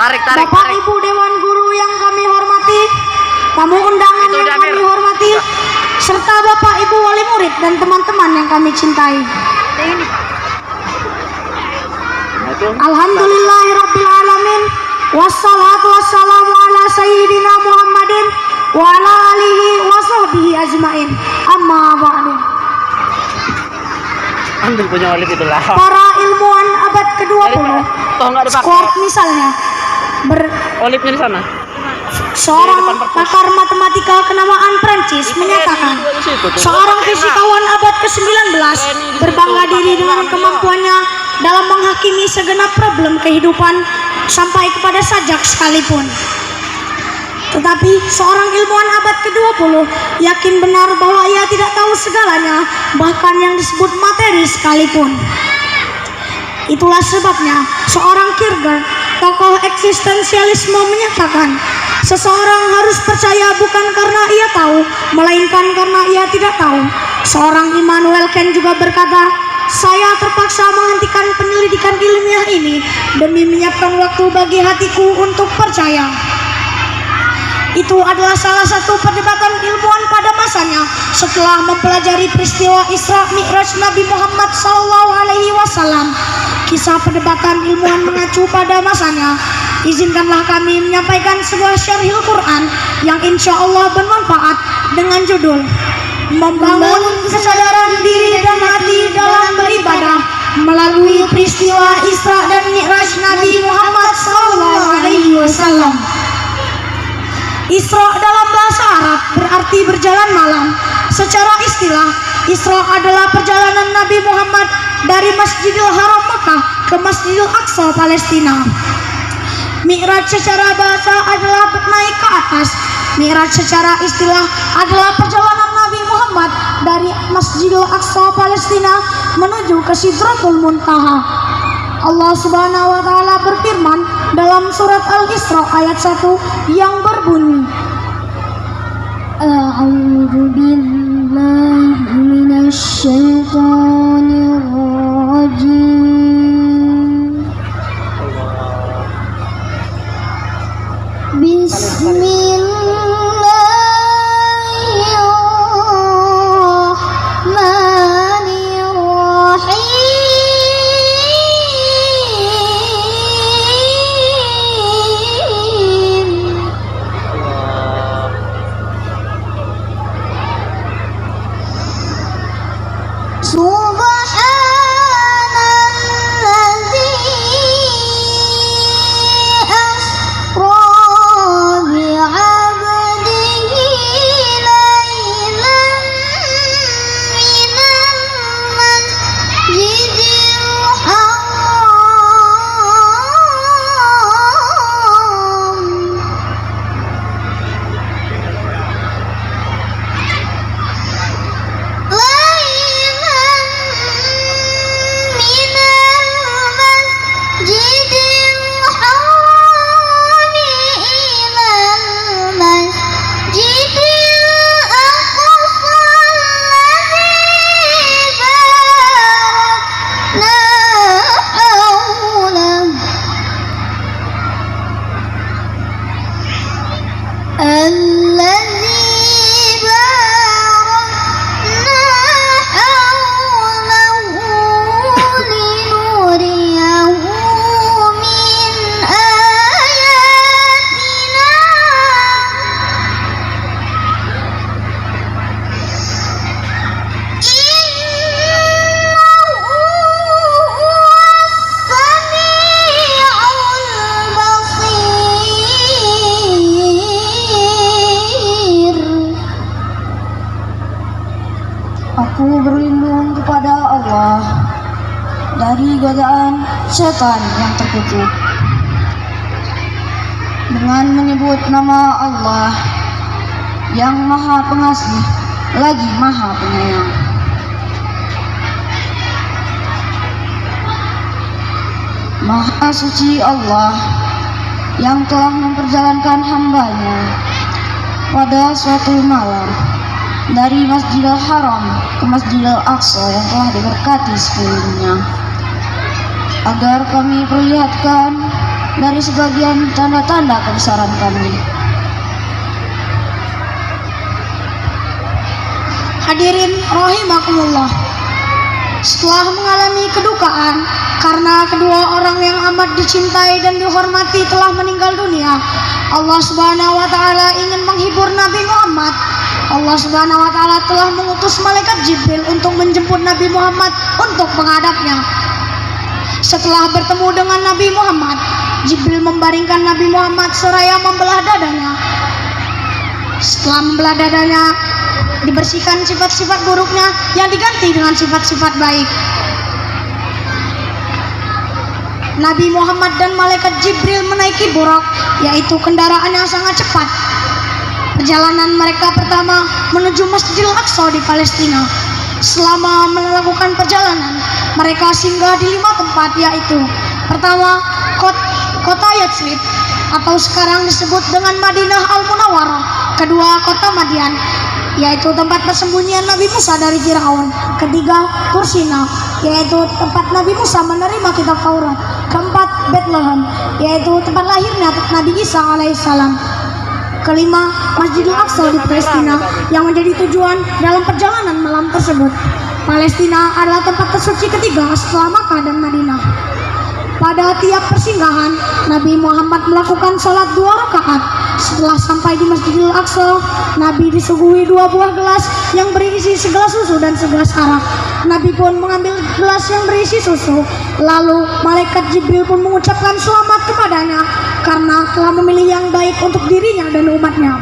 Bapak Ibu Dewan Guru yang kami hormati, tamu undangan yang kami hormati, serta Bapak Ibu Wali Murid dan teman-teman yang kami cintai. Alhamdulillahirabbil alamin, wassalatu wassalamu ala sayyidina Muhammadin wa ala alihi wa sahbihi ajmain. Amma ba'du. Ambil punya Olip itulah. Para ilmuwan abad ke-20, squad misalnya Olipnya di sana. Seorang pakar matematika kenamaan Prancis menyatakan seorang fisikawan abad ke-19 berbangga diri dengan kemampuannya dalam menghakimi segenap problem kehidupan sampai kepada sajak sekalipun. Tetapi seorang ilmuwan abad ke-20 yakin benar bahwa ia tidak tahu segalanya, bahkan yang disebut materi sekalipun. Itulah sebabnya seorang Kierkegaard, tokoh eksistensialisme, menyatakan seseorang harus percaya bukan karena ia tahu, melainkan karena ia tidak tahu. Seorang Immanuel Kant juga berkata, saya terpaksa menghentikan penyelidikan ilmiah ini demi menyiapkan waktu bagi hatiku untuk percaya. Itu adalah salah satu perdebatan ilmuwan pada masanya setelah mempelajari peristiwa Isra Mi'raj Nabi Muhammad SAW. Kisah perdebatan ilmuwan mengacu pada masanya. Izinkanlah kami menyampaikan sebuah syarhil Quran yang insya Allah bermanfaat dengan judul Membangun Kesadaran Diri dan Hati dalam Beribadah melalui peristiwa Isra dan Mi'raj Nabi Muhammad SAW. Isra dalam bahasa Arab berarti berjalan malam. Secara istilah, Isra adalah perjalanan Nabi Muhammad dari Masjidil Haram Mekah ke Masjidil Aqsa Palestina. Mi'raj secara bahasa adalah naik ke atas. Mi'raj secara istilah adalah perjalanan Nabi Muhammad dari Masjidil Aqsa Palestina menuju ke Sidratul Muntaha. Allah Subhanahu wa taala berfirman dalam surat Al-Isra ayat 1 yang berbunyi, A'udzu billahi minasy syaithanir rajim. Aku berlindung kepada Allah dari godaan setan yang terkutuk dengan menyebut nama Allah yang Maha Pengasih lagi Maha Penyayang. Maha suci Allah yang telah memperjalankan hambanya pada suatu malam dari Masjidil Haram ke Masjidil Aqsa yang telah diberkati sekelilingnya, agar kami perlihatkan dari sebagian tanda-tanda kebesaran kami. Hadirin rahimakumullah, setelah mengalami kedukaan karena kedua orang yang amat dicintai dan dihormati telah meninggal dunia, Allah Subhanahu wa taala ingin menghibur Nabi Muhammad. Allah Subhanahu wa taala telah mengutus malaikat Jibril untuk menjemput Nabi Muhammad untuk menghadapnya. Setelah bertemu dengan Nabi Muhammad, Jibril membaringkan Nabi Muhammad seraya membelah dadanya. Setelah membelah dadanya, dibersihkan sifat-sifat buruknya yang diganti dengan sifat-sifat baik. Nabi Muhammad dan malaikat Jibril menaiki buraq, yaitu kendaraan yang sangat cepat. Perjalanan mereka pertama menuju Masjidil Aqsa di Palestina. Selama melakukan perjalanan, mereka singgah di 5 tempat, yaitu pertama, kota Yatsrib atau sekarang disebut dengan Madinah Al-Munawwarah. Kedua, kota Madian, yaitu tempat persembunyian Nabi Musa dari Firaun. Ketiga, Tursina, yaitu tempat Nabi Musa menerima kitab Taurat. Keempat, Bethlehem, yaitu tempat lahirnya Nabi Isa alaihissalam. Kelima, Masjidil Aqsa di Palestina yang menjadi tujuan dalam perjalanan malam tersebut. Palestina adalah tempat tersuci ketiga setelah Makkah dan Madinah. Pada tiap persinggahan, Nabi Muhammad melakukan sholat 2 rakaat. Setelah sampai di Masjidil Aqsa, Nabi disuguhi 2 buah gelas yang berisi segelas susu dan segelas arak. Nabi pun mengambil gelas yang berisi susu. Lalu malaikat Jibril pun mengucapkan selamat kepadanya karena telah memilih yang baik untuk dirinya dan umatnya.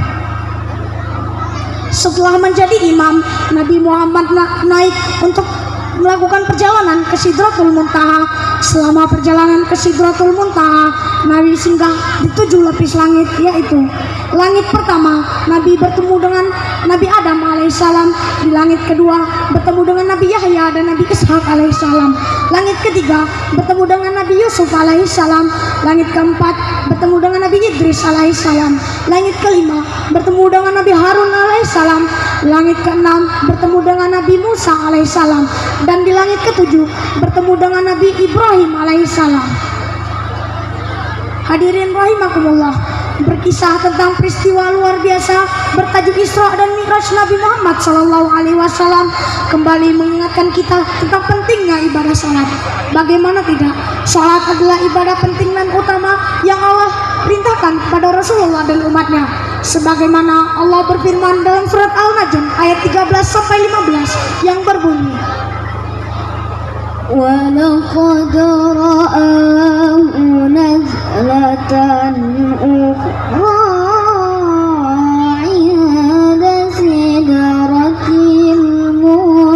Setelah menjadi imam, Nabi Muhammad naik untuk melakukan perjalanan ke Sidratul Muntaha. Selama perjalanan ke Sidratul Muntaha, Nabi singgah di 7 lapis langit, yaitu langit pertama, Nabi bertemu dengan Nabi Adam alaihissalam. Di langit kedua, bertemu dengan Nabi Yahya dan Nabi Ishak alaihissalam. Langit ketiga, bertemu dengan Nabi Yusuf alaihissalam. Langit keempat, bertemu dengan Nabi Idris alaihissalam. Langit kelima, bertemu dengan Nabi Harun alaihissalam. Langit keenam, bertemu dengan Nabi Musa alaihissalam. Dan di langit ketujuh, bertemu dengan Nabi Ibrahim alaihissalam. Hadirin rahimakumullah, berkisah tentang peristiwa luar biasa bertajuk Isra dan Mi'raj Nabi Muhammad SAW kembali mengingatkan kita tentang pentingnya ibadah salat. Bagaimana tidak? Salat adalah ibadah penting dan utama yang Allah perintahkan kepada Rasulullah dan umatnya. Sebagaimana Allah berfirman dalam surat Al-Najm ayat 13-15 yang berbunyi, وَلَقَدْ رَآهُ نَزْلَةً أُخْرَى عِندَ سِدْرَةِ الْمُنتَهَى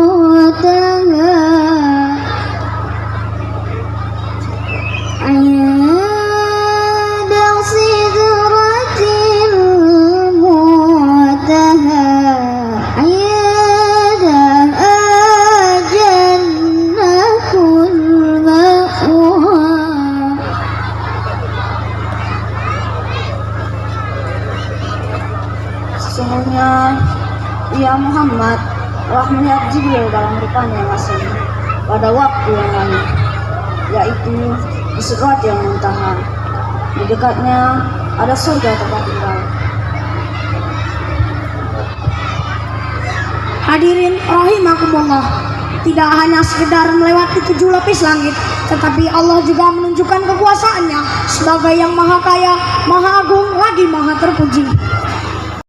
Sesungguhnya ia Muhammad telah melihat Jibril dalam rupanya yang asli pada waktu yang lain, yaitu di Sidratul Muntaha. Di dekatnya ada surga tempat tinggal. Hadirin rahimakumullah, tidak hanya sekedar melewati 7 lapis langit, tetapi Allah juga menunjukkan kekuasaannya sebagai yang maha kaya, maha agung, lagi maha terpuji.